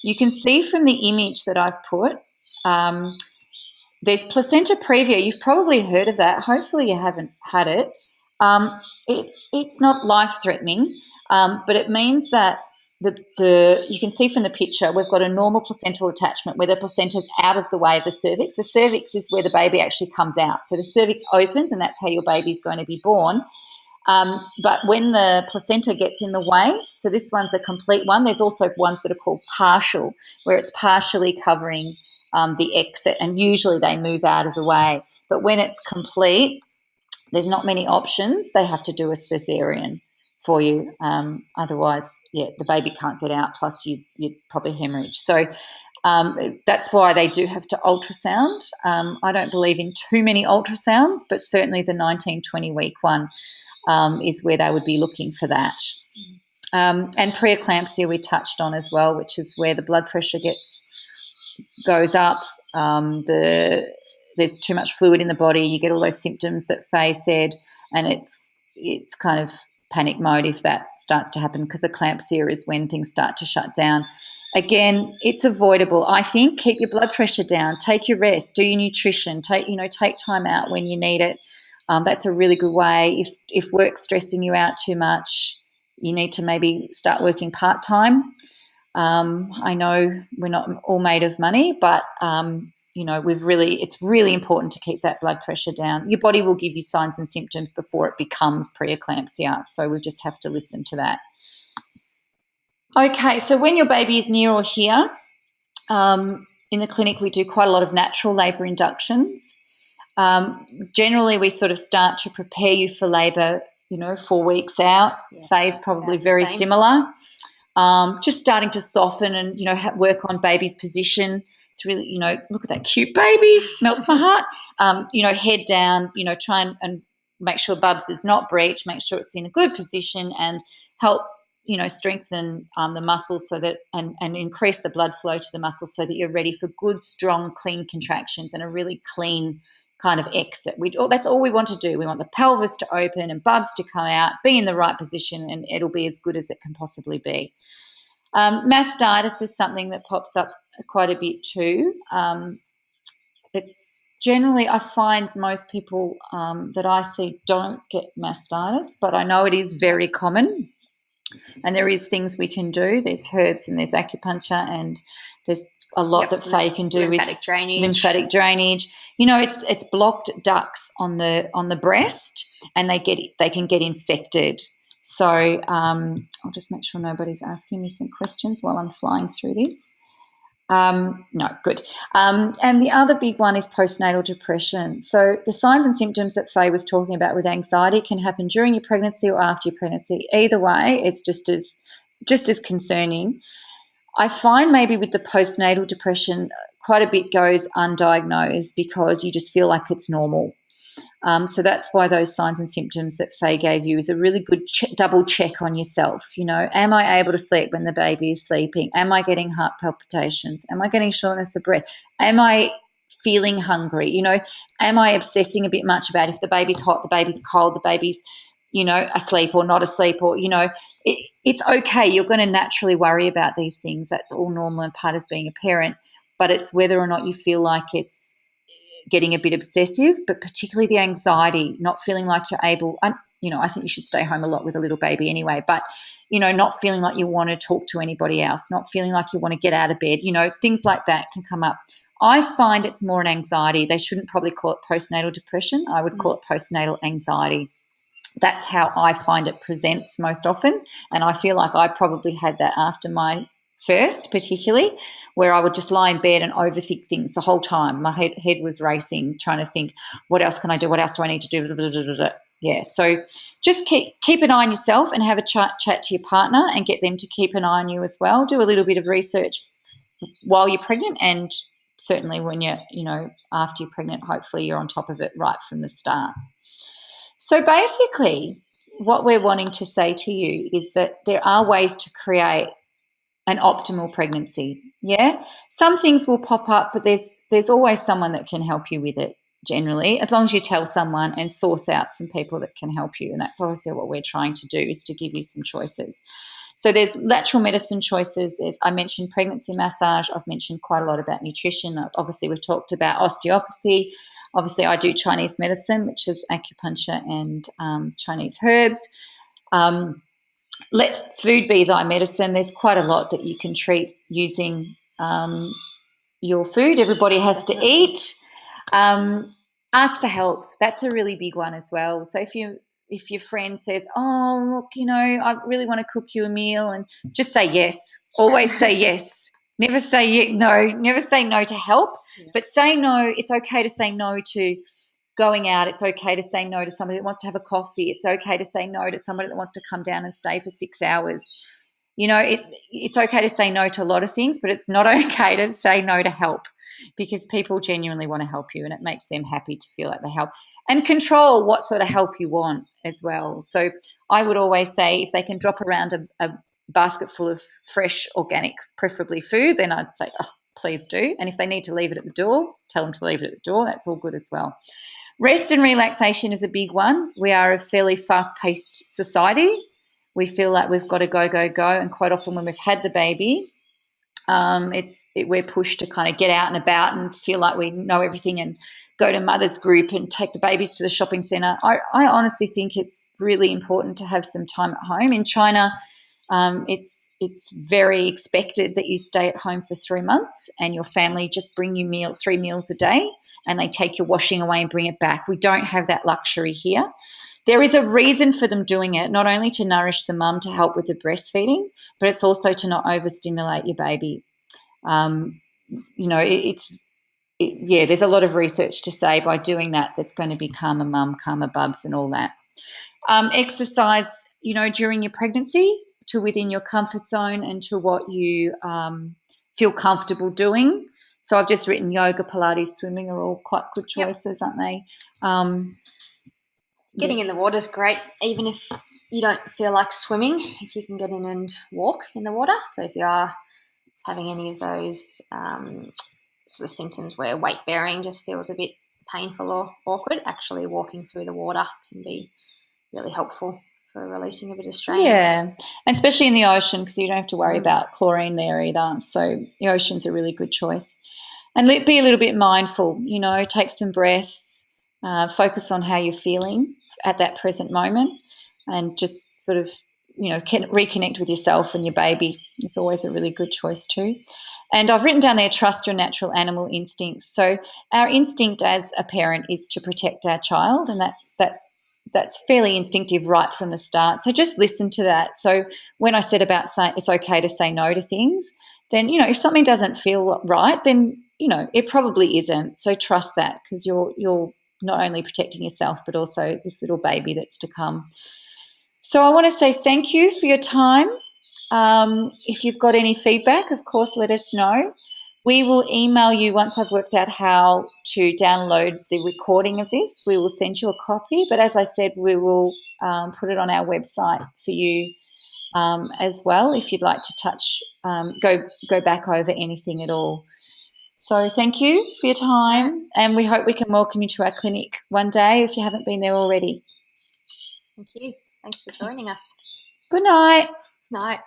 You can see from the image that I've put, there's placenta previa. You've probably heard of that. Hopefully you haven't had it. It's not life-threatening, but it means that you can see from the picture we've got a normal placental attachment where the placenta's out of the way of the cervix. The cervix is where the baby actually comes out. So the cervix opens and that's how your baby's going to be born. But when the placenta gets in the way, so this one's a complete one. There's also ones that are called partial, where it's partially covering the exit, and usually they move out of the way. But when it's complete, there's not many options. They have to do a cesarean for you. Otherwise, the baby can't get out, plus you'd probably hemorrhage. So that's why they do have to ultrasound. I don't believe in too many ultrasounds, but certainly the 19, 20-week one is where they would be looking for that. And preeclampsia we touched on as well, which is where the blood pressure goes up. There's too much fluid in the body. You get all those symptoms that Faye said, and it's kind of panic mode if that starts to happen, because eclampsia is when things start to shut down. Again, it's avoidable. I think keep your blood pressure down, take your rest, do your nutrition, take time out when you need it. That's a really good way. If work's stressing you out too much, you need to maybe start working part-time. I know we're not all made of money, but it's really important to keep that blood pressure down. Your body will give you signs and symptoms before it becomes preeclampsia, so we just have to listen to that. Okay, so when your baby is near or here, in the clinic we do quite a lot of natural labour inductions. Generally we sort of start to prepare you for labour, 4 weeks out. Yes, Faye's probably very similar. Just starting to soften and, work on baby's position. It's really, look at that cute baby, melts my heart. Head down, try and make sure Bubs is not breached, make sure it's in a good position, and help, strengthen the muscles so that, and increase the blood flow to the muscles so that you're ready for good, strong, clean contractions and a really clean kind of exit. That's all we want to do. We want the pelvis to open and Bubs to come out, be in the right position, and it'll be as good as it can possibly be. Mastitis is something that pops up quite a bit too. It's generally, I find most people that I see don't get mastitis, but I know it is very common. And there is things we can do. There's herbs and there's acupuncture, and there's a lot that Faye can do with lymphatic drainage. It's blocked ducts on the breast, and they can get infected. So I'll just make sure nobody's asking me some questions while I'm flying through this. No, good. And the other big one is postnatal depression. So the signs and symptoms that Faye was talking about with anxiety can happen during your pregnancy or after your pregnancy. Either way, it's just as concerning. I find maybe with the postnatal depression, quite a bit goes undiagnosed because you just feel like it's normal. So that's why those signs and symptoms that Faye gave you is a really good double check on yourself. Am I able to sleep when the baby is sleeping? Am I getting heart palpitations? Am I getting shortness of breath? Am I feeling hungry? Am I obsessing a bit much about if the baby's hot, the baby's cold, the baby's, asleep or not asleep, or, it's okay. You're going to naturally worry about these things. That's all normal and part of being a parent, but it's whether or not you feel like it's getting a bit obsessive, but particularly the anxiety, not feeling like you're able, I think you should stay home a lot with a little baby anyway, but, not feeling like you want to talk to anybody else, not feeling like you want to get out of bed, things like that can come up. I find it's more an anxiety. They shouldn't probably call it postnatal depression. I would call it postnatal anxiety. That's how I find it presents most often, and I feel like I probably had that after my first, particularly, where I would just lie in bed and overthink things the whole time. My head was racing, trying to think, what else can I do? What else do I need to do? Blah, blah, blah, blah. Yeah, so just keep an eye on yourself and have a chat to your partner and get them to keep an eye on you as well. Do a little bit of research while you're pregnant, and certainly when you're, after you're pregnant, hopefully you're on top of it right from the start. So basically what we're wanting to say to you is that there are ways to create an optimal pregnancy. Yeah, some things will pop up, but there's always someone that can help you with it, generally, as long as you tell someone and source out some people that can help you. And that's obviously what we're trying to do, is to give you some choices. So there's natural medicine choices. I mentioned pregnancy massage. I've mentioned quite a lot about nutrition. Obviously, we've talked about osteopathy. Obviously, I do Chinese medicine, which is acupuncture and Chinese herbs. Let food be thy medicine. There's quite a lot that you can treat using your food. Everybody has to eat. Ask for help. That's a really big one as well. So if your friend says, "Oh, look, I really want to cook you a meal," and just say yes. Always say yes. Never say no. Never say no to help. Yeah. But say no. It's okay to say no to going out. It's okay to say no to somebody that wants to have a coffee. It's okay to say no to somebody that wants to come down and stay for 6 hours. It's okay to say no to a lot of things, but it's not okay to say no to help, because people genuinely want to help you, and it makes them happy to feel like they help. And control what sort of help you want as well. So I would always say, if they can drop around a basket full of fresh, organic, preferably food, then I'd say, oh, please do. And if they need to leave it at the door, tell them to leave it at the door. That's all good as well. Rest and relaxation is a big one. We are a fairly fast-paced society. We feel like we've got to go, go, go. And quite often when we've had the baby, we're pushed to kind of get out and about and feel like we know everything and go to mother's group and take the babies to the shopping centre. I honestly think it's really important to have some time at home. In China, it's very expected that you stay at home for 3 months and your family just bring you 3 meals a day, and they take your washing away and bring it back. We don't have that luxury here. There is a reason for them doing it, not only to nourish the mum to help with the breastfeeding, but it's also to not overstimulate your baby. There's a lot of research to say by doing that, that's going to be calmer mum, calmer bubs and all that. Exercise, during your pregnancy to within your comfort zone and to what you feel comfortable doing. So I've just written yoga, Pilates, swimming are all quite good choices, aren't they? Getting in the water is great, even if you don't feel like swimming, if you can get in and walk in the water. So if you are having any of those sort of symptoms where weight bearing just feels a bit painful or awkward, actually walking through the water can be really helpful for releasing a bit of strain. Yeah, and especially in the ocean, because you don't have to worry about chlorine there either. So the ocean's a really good choice. And be a little bit mindful, take some breaths, focus on how you're feeling at that present moment, and just sort of, reconnect with yourself and your baby is always a really good choice too. And I've written down there, trust your natural animal instincts. So our instinct as a parent is to protect our child, and that's fairly instinctive right from the start. So just listen to that. So when I said about saying it's okay to say no to things, then, if something doesn't feel right, then, it probably isn't. So trust that, because you're not only protecting yourself, but also this little baby that's to come. So I want to say thank you for your time. If you've got any feedback, of course, let us know. We will email you once I've worked out how to download the recording of this. We will send you a copy, but as I said, we will put it on our website for you as well, if you'd like to go back over anything at all. So thank you for your time, and we hope we can welcome you to our clinic one day if you haven't been there already. Thank you. Thanks for joining us. Good night. Night.